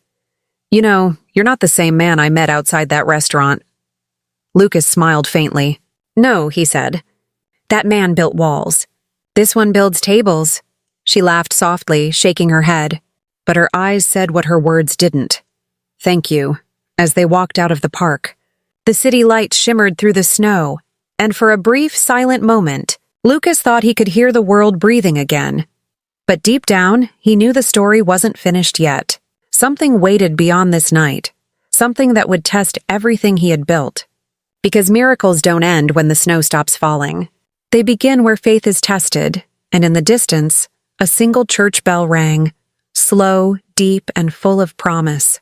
You know, you're not the same man I met outside that restaurant. Lucas smiled faintly. No, he said. That man built walls. This one builds tables. She laughed softly, shaking her head, but her eyes said what her words didn't. Thank you, as they walked out of the park. The city lights shimmered through the snow, and for a brief, silent moment, Lucas thought he could hear the world breathing again. But deep down, he knew the story wasn't finished yet. Something waited beyond this night, something that would test everything he had built. Because miracles don't end when the snow stops falling. They begin where faith is tested, and in the distance, a single church bell rang, slow, deep, and full of promise.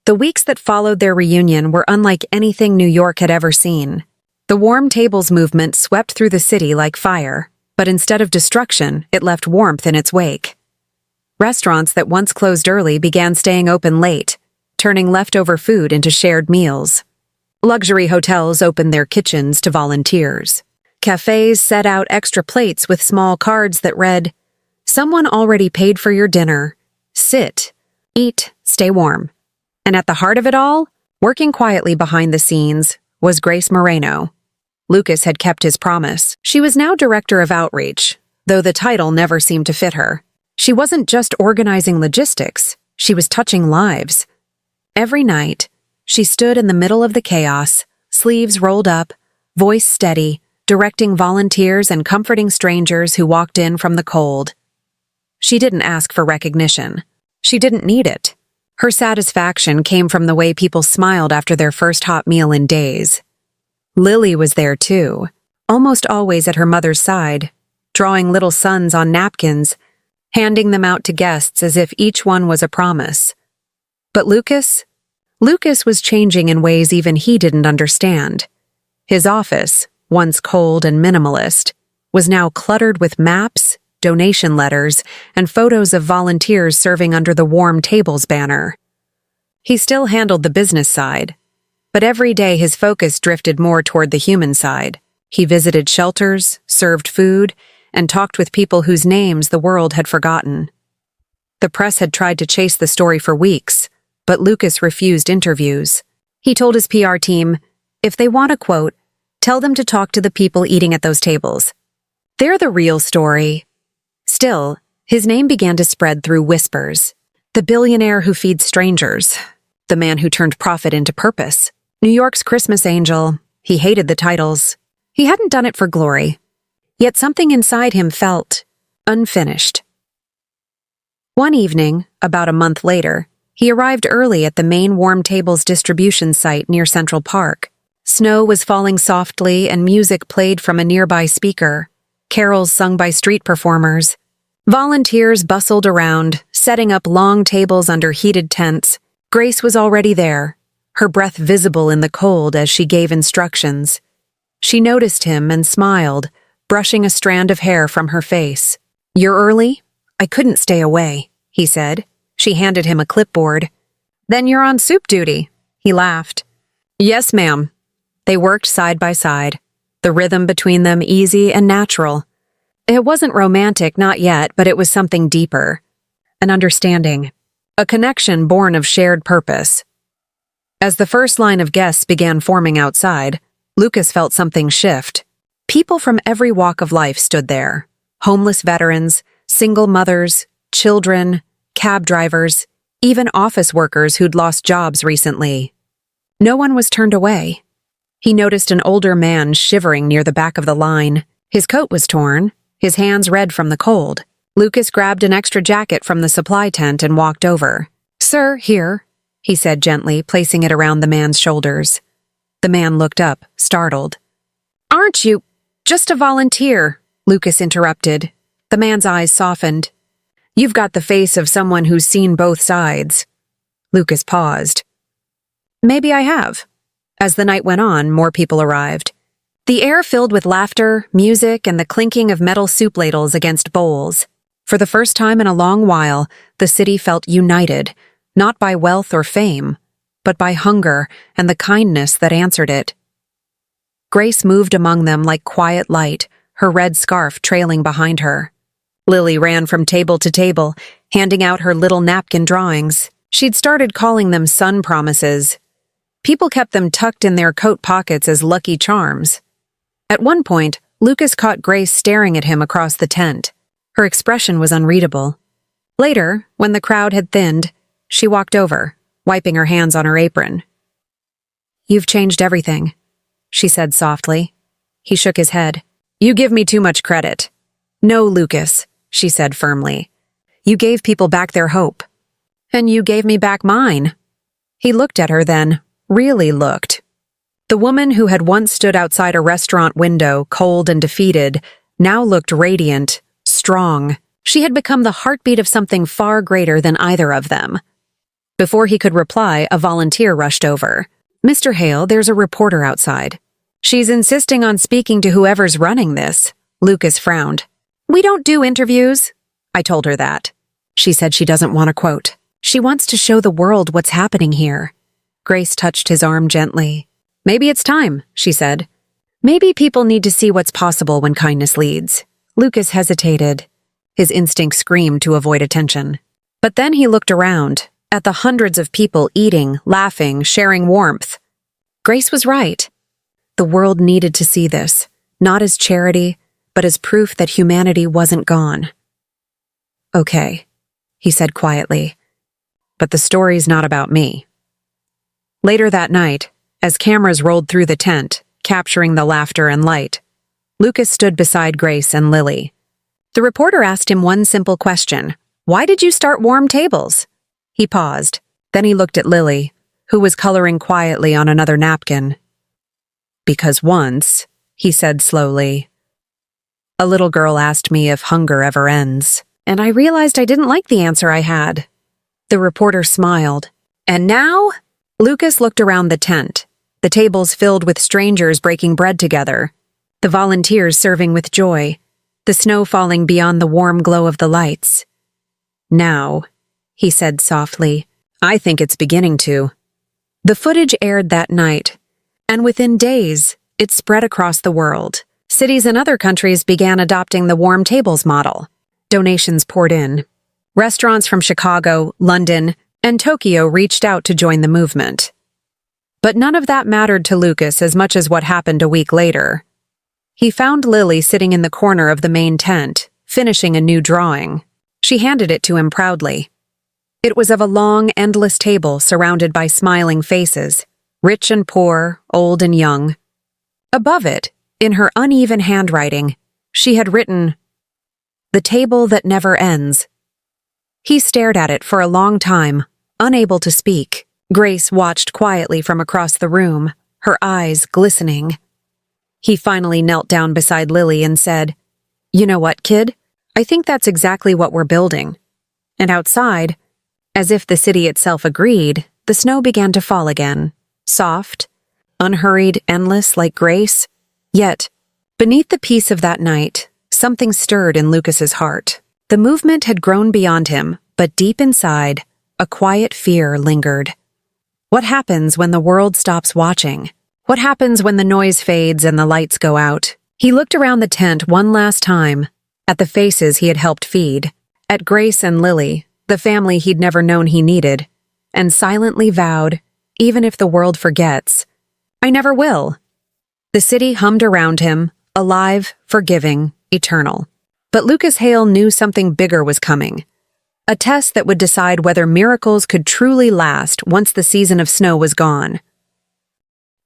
The weeks that followed their reunion were unlike anything New York had ever seen. The Warm Tables movement swept through the city like fire, but instead of destruction, it left warmth in its wake. Restaurants that once closed early began staying open late, turning leftover food into shared meals. Luxury hotels opened their kitchens to volunteers. Cafes set out extra plates with small cards that read, Someone already paid for your dinner. Sit, eat, stay warm. And at the heart of it all, working quietly behind the scenes, was Grace Moreno. Lucas had kept his promise. She was now director of outreach, though the title never seemed to fit her. She wasn't just organizing logistics, she was touching lives. Every night, she stood in the middle of the chaos, sleeves rolled up, voice steady, directing volunteers and comforting strangers who walked in from the cold. She didn't ask for recognition. She didn't need it. Her satisfaction came from the way people smiled after their first hot meal in days. Lily was there too, almost always at her mother's side, drawing little suns on napkins, handing them out to guests as if each one was a promise. But Lucas was changing in ways even he didn't understand. His office, once cold and minimalist, was now cluttered with maps, donation letters, and photos of volunteers serving under the Warm Tables banner. He still handled the business side, but every day his focus drifted more toward the human side. He visited shelters, served food, and talked with people whose names the world had forgotten. The press had tried to chase the story for weeks, but Lucas refused interviews. He told his PR team, "If they want a quote, tell them to talk to the people eating at those tables. They're the real story." Still, his name began to spread through whispers. The billionaire who feeds strangers. The man who turned profit into purpose. New York's Christmas angel. He hated the titles. He hadn't done it for glory. Yet something inside him felt unfinished. One evening, about a month later, he arrived early at the main Warm Tables distribution site near Central Park. Snow was falling softly and music played from a nearby speaker. Carols sung by street performers. Volunteers bustled around, setting up long tables under heated tents. Grace was already there, her breath visible in the cold as she gave instructions. She noticed him and smiled, brushing a strand of hair from her face. "You're early? I couldn't stay away," he said. She handed him a clipboard. "Then you're on soup duty," he laughed. "Yes, ma'am." They worked side by side, the rhythm between them easy and natural. It wasn't romantic, not yet, but it was something deeper. An understanding. A connection born of shared purpose. As the first line of guests began forming outside, Lucas felt something shift. People from every walk of life stood there. Homeless veterans, single mothers, children, cab drivers, even office workers who'd lost jobs recently. No one was turned away. He noticed an older man shivering near the back of the line. His coat was torn, his hands red from the cold. Lucas grabbed an extra jacket from the supply tent and walked over. "Sir, here," he said gently, placing it around the man's shoulders. The man looked up, startled. "Aren't you just a volunteer?" Lucas interrupted. The man's eyes softened. "You've got the face of someone who's seen both sides." Lucas paused. "Maybe I have." As the night went on, more people arrived. The air filled with laughter, music, and the clinking of metal soup ladles against bowls. For the first time in a long while, the city felt united, not by wealth or fame, but by hunger and the kindness that answered it. Grace moved among them like quiet light, her red scarf trailing behind her. Lily ran from table to table, handing out her little napkin drawings. She'd started calling them sun promises. People kept them tucked in their coat pockets as lucky charms. At one point, Lucas caught Grace staring at him across the tent. Her expression was unreadable. Later, when the crowd had thinned, she walked over, wiping her hands on her apron. "You've changed everything," she said softly. He shook his head. "You give me too much credit." "No, Lucas," she said firmly. "You gave people back their hope. And you gave me back mine." He looked at her then, really looked. The woman who had once stood outside a restaurant window, cold and defeated, now looked radiant, strong. She had become the heartbeat of something far greater than either of them. Before he could reply, a volunteer rushed over. "Mr. Hale, there's a reporter outside." "She's insisting on speaking to whoever's running this." Lucas frowned. "We don't do interviews." I told her that. She said she doesn't want a quote. She wants to show the world what's happening here. Grace touched his arm gently. "Maybe it's time," she said. "Maybe people need to see what's possible when kindness leads." Lucas hesitated. His instinct screamed to avoid attention. But then he looked around, at the hundreds of people eating, laughing, sharing warmth. Grace was right. The world needed to see this, not as charity, but as proof that humanity wasn't gone. "Okay," he said quietly, "but the story's not about me." Later that night, as cameras rolled through the tent, capturing the laughter and light, Lucas stood beside Grace and Lily. The reporter asked him one simple question. "Why did you start Warm Tables?" He paused. Then he looked at Lily, who was coloring quietly on another napkin. "Because once," he said slowly, "a little girl asked me if hunger ever ends, and I realized I didn't like the answer I had." The reporter smiled. "And now?" Lucas looked around the tent, the tables filled with strangers breaking bread together. the volunteers serving with joy, the snow falling beyond the warm glow of the lights. "Now," he said softly, "I think it's beginning to." The footage aired that night, and within days, it spread across the world. Cities in other countries began adopting the warm tables model. Donations poured in. Restaurants from Chicago, London, and Tokyo reached out to join the movement. But none of that mattered to Lucas as much as what happened a week later. He found Lily sitting in the corner of the main tent, finishing a new drawing. She handed it to him proudly. It was of a long, endless table surrounded by smiling faces, rich and poor, old and young. Above it, in her uneven handwriting, she had written, "The table that never ends." He stared at it for a long time, unable to speak. Grace watched quietly from across the room, her eyes glistening. He finally knelt down beside Lily and said, "You know what, kid? I think that's exactly what we're building." And outside, as if the city itself agreed, the snow began to fall again, soft, unhurried, endless like Grace. Yet, beneath the peace of that night, something stirred in Lucas's heart. The movement had grown beyond him, but deep inside, a quiet fear lingered. What happens when the world stops watching? What happens when the noise fades and the lights go out? He looked around the tent one last time, at the faces he had helped feed, at Grace and Lily, the family he'd never known he needed, and silently vowed, even if the world forgets, "I never will." The city hummed around him, alive, forgiving, eternal. But Lucas Hale knew something bigger was coming. A test that would decide whether miracles could truly last once the season of snow was gone.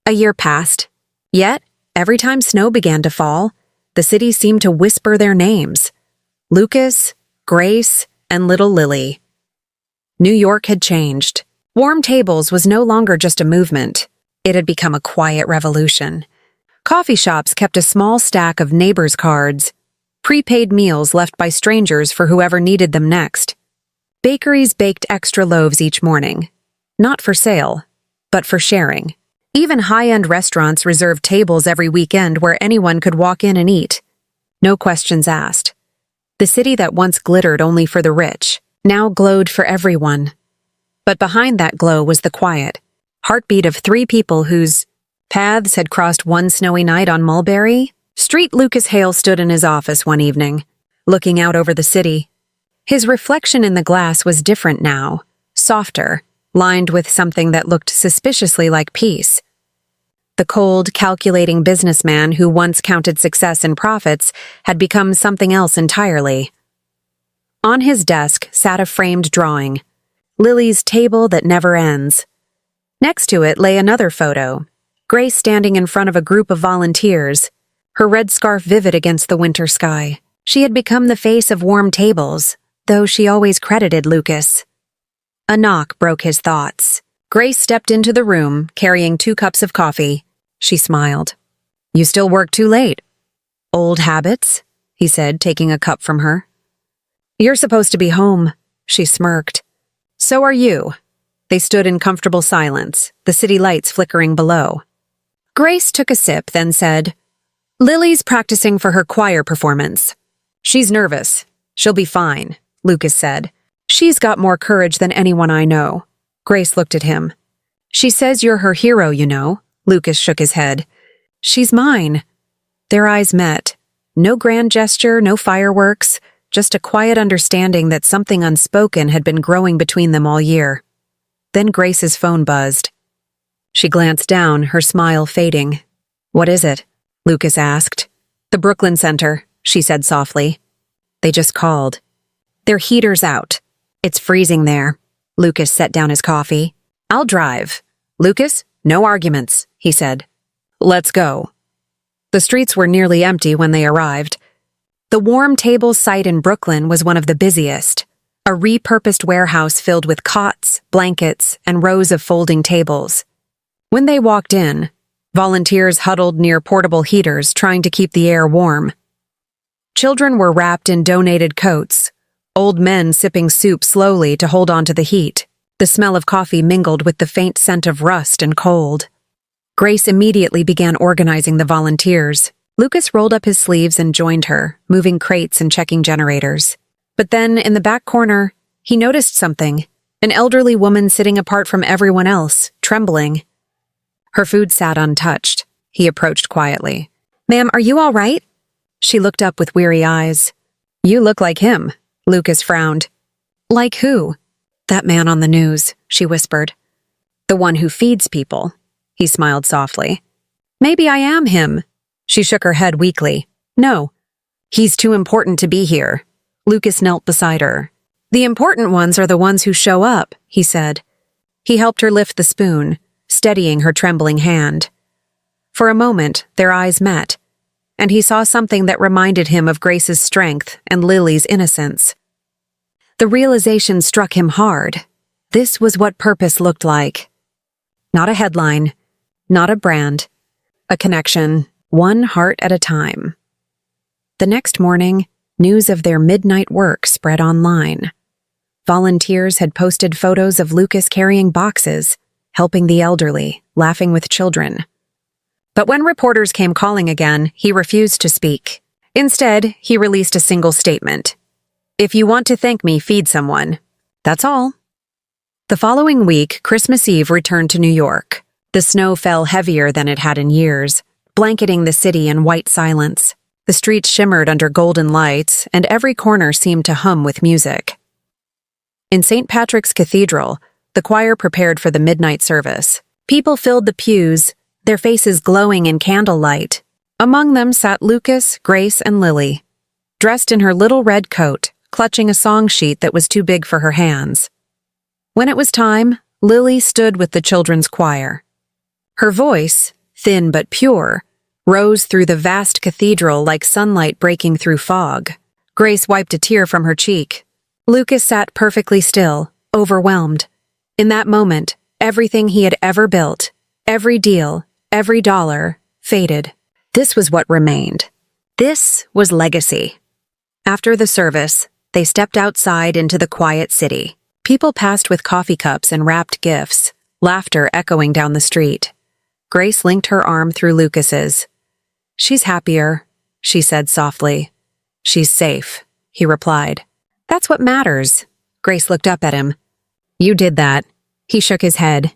A year passed. Yet, every time snow began to fall, the city seemed to whisper their names. Lucas, Grace, and little Lily. New York had changed. Warm Tables was no longer just a movement. It had become a quiet revolution. Coffee shops kept a small stack of neighbors' cards, prepaid meals left by strangers for whoever needed them next. Bakeries baked extra loaves each morning, not for sale, but for sharing. Even high-end restaurants reserved tables every weekend where anyone could walk in and eat. No questions asked. The city that once glittered only for the rich now glowed for everyone. But behind that glow was the quiet heartbeat of three people whose paths had crossed one snowy night on Mulberry Street. Lucas Hale stood in his office one evening, looking out over the city. His reflection in the glass was different now, softer, lined with something that looked suspiciously like peace. The cold, calculating businessman who once counted success and profits had become something else entirely. On his desk sat a framed drawing, Lily's Table That Never Ends. Next to it lay another photo, Grace standing in front of a group of volunteers, her red scarf vivid against the winter sky. She had become the face of Warm Tables, though she always credited Lucas. A knock broke his thoughts. Grace stepped into the room, carrying 2 cups of coffee. She smiled. "You still work too late." "Old habits," he said, taking a cup from her. "You're supposed to be home," she smirked. "So are you." They stood in comfortable silence, the city lights flickering below. Grace took a sip, then said, "Lily's practicing for her choir performance. She's nervous. She'll be fine," Lucas said. "She's got more courage than anyone I know." Grace looked at him. "She says you're her hero, you know." Lucas shook his head. "She's mine." Their eyes met. No grand gesture, no fireworks, just a quiet understanding that something unspoken had been growing between them all year. Then Grace's phone buzzed. She glanced down, her smile fading. "What is it?" Lucas asked. "The Brooklyn Center," she said softly. "They just called. Their heater's out. It's freezing there." Lucas set down his coffee. "I'll drive." "Lucas, no arguments," he said. "Let's go." The streets were nearly empty when they arrived. The Warm Tables site in Brooklyn was one of the busiest, a repurposed warehouse filled with cots, blankets, and rows of folding tables. When they walked in, volunteers huddled near portable heaters trying to keep the air warm. Children were wrapped in donated coats, old men sipping soup slowly to hold on to the heat. The smell of coffee mingled with the faint scent of rust and cold. Grace immediately began organizing the volunteers. Lucas rolled up his sleeves and joined her, moving crates and checking generators. But then, in the back corner, he noticed something. An elderly woman sitting apart from everyone else, trembling. Her food sat untouched. He approached quietly. "Ma'am, are you all right?" She looked up with weary eyes. "You look like him," Lucas frowned. "Like who?" "That man on the news," she whispered. "The one who feeds people." He smiled softly. "Maybe I am him." She shook her head weakly. "No. He's too important to be here." Lucas knelt beside her. "The important ones are the ones who show up," he said. He helped her lift the spoon, steadying her trembling hand. For a moment, their eyes met, and he saw something that reminded him of Grace's strength and Lily's innocence. The realization struck him hard. This was what purpose looked like. Not a headline, not a brand, a connection, one heart at a time. The next morning, news of their midnight work spread online. Volunteers had posted photos of Lucas carrying boxes, helping the elderly, laughing with children. But when reporters came calling again, he refused to speak. Instead, he released a single statement. "If you want to thank me, feed someone. That's all." The following week, Christmas Eve returned to New York. The snow fell heavier than it had in years, blanketing the city in white silence. The streets shimmered under golden lights, and every corner seemed to hum with music. In St. Patrick's Cathedral, the choir prepared for the midnight service. People filled the pews, their faces glowing in candlelight. Among them sat Lucas, Grace, and Lily, dressed in her little red coat, clutching a song sheet that was too big for her hands. When it was time, Lily stood with the children's choir. Her voice, thin but pure, rose through the vast cathedral like sunlight breaking through fog. Grace wiped a tear from her cheek. Lucas sat perfectly still, overwhelmed. In that moment, everything he had ever built, every deal, every dollar, faded. This was what remained. This was legacy. After the service, they stepped outside into the quiet city. People passed with coffee cups and wrapped gifts, laughter echoing down the street. Grace linked her arm through Lucas's. "She's happier," she said softly. "She's safe," he replied. "That's what matters." Grace looked up at him. "You did that." He shook his head.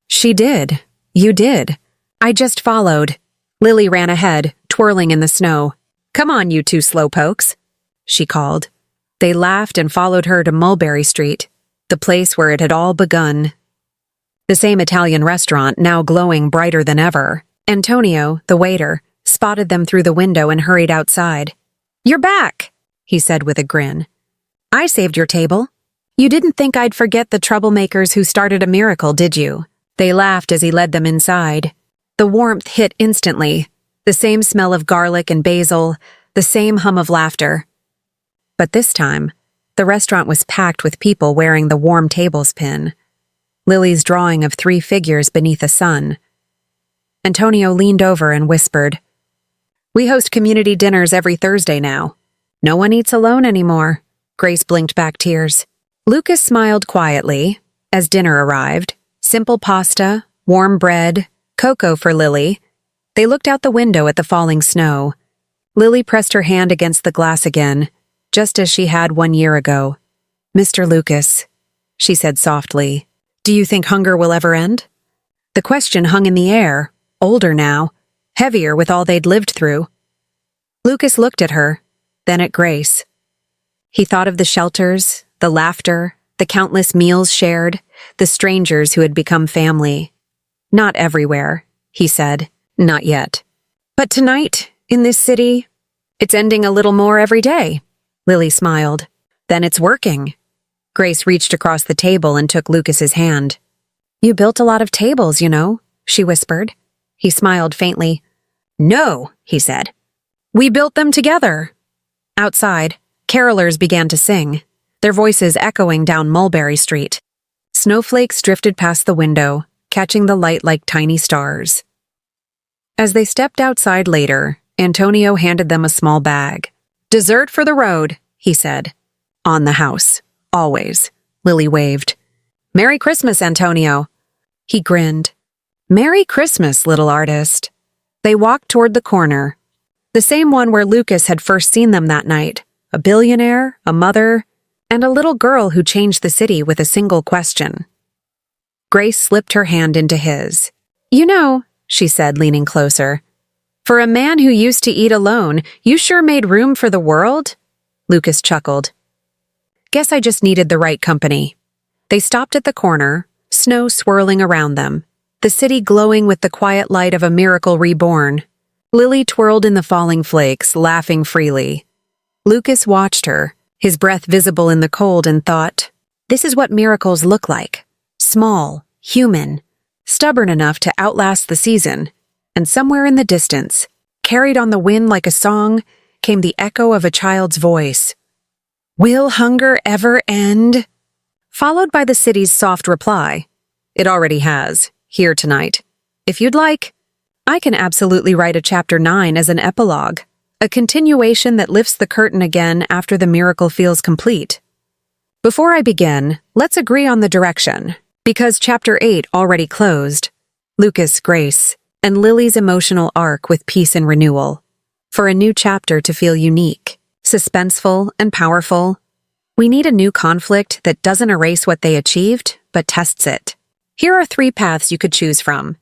"She did. You did. I just followed." Lily ran ahead, twirling in the snow. "Come on, you two slowpokes," she called. They laughed and followed her to Mulberry Street, the place where it had all begun. The same Italian restaurant, now glowing brighter than ever. Antonio, the waiter, spotted them through the window and hurried outside. "You're back," he said with a grin. "I saved your table. You didn't think I'd forget the troublemakers who started a miracle, did you?" They laughed as he led them inside. The warmth hit instantly, the same smell of garlic and basil, the same hum of laughter. But this time, the restaurant was packed with people wearing the warm tables pin. Lily's drawing of 3 figures beneath a sun. Antonio leaned over and whispered, "We host community dinners every Thursday now. No one eats alone anymore." Grace blinked back tears. Lucas smiled quietly as dinner arrived. Simple pasta, warm bread, cocoa for Lily. They looked out the window at the falling snow. Lily pressed her hand against the glass again, just as she had 1 year ago. "Mr. Lucas," she said softly, "do you think hunger will ever end?" The question hung in the air, older now, heavier with all they'd lived through. Lucas looked at her, then at Grace. He thought of the shelters, the laughter, the countless meals shared, the strangers who had become family. "Not everywhere," he said, "not yet. But tonight, in this city, it's ending a little more every day." Lily smiled. "Then it's working." Grace reached across the table and took Lucas's hand. "You built a lot of tables, you know," she whispered. He smiled faintly. "No," he said. "We built them together." Outside, carolers began to sing, their voices echoing down Mulberry Street. Snowflakes drifted past the window, catching the light like tiny stars. As they stepped outside later, Antonio handed them a small bag. "Dessert for the road," he said. "On the house. Always." Lily waved. "Merry Christmas, Antonio." He grinned. "Merry Christmas, little artist." They walked toward the corner. The same one where Lucas had first seen them that night. A billionaire, a mother, and a little girl who changed the city with a single question. Grace slipped her hand into his. "You know," she said, leaning closer, "for a man who used to eat alone, you sure made room for the world?" Lucas chuckled. "Guess I just needed the right company." They stopped at the corner, snow swirling around them, the city glowing with the quiet light of a miracle reborn. Lily twirled in the falling flakes, laughing freely. Lucas watched her, his breath visible in the cold, and thought, "This is what miracles look like. Small, human, stubborn enough to outlast the season." And somewhere in the distance, carried on the wind like a song, came the echo of a child's voice. "Will hunger ever end?" Followed by the city's soft reply. "It already has, here tonight. If you'd like, I can absolutely write a chapter 9 as an epilogue, a continuation that lifts the curtain again after the miracle feels complete. Before I begin, let's agree on the direction, because chapter 8 already closed. Lucas, Grace, and Lily's emotional arc with peace and renewal. For a new chapter to feel unique, suspenseful, and powerful, we need a new conflict that doesn't erase what they achieved, but tests it. Here are 3 paths you could choose from.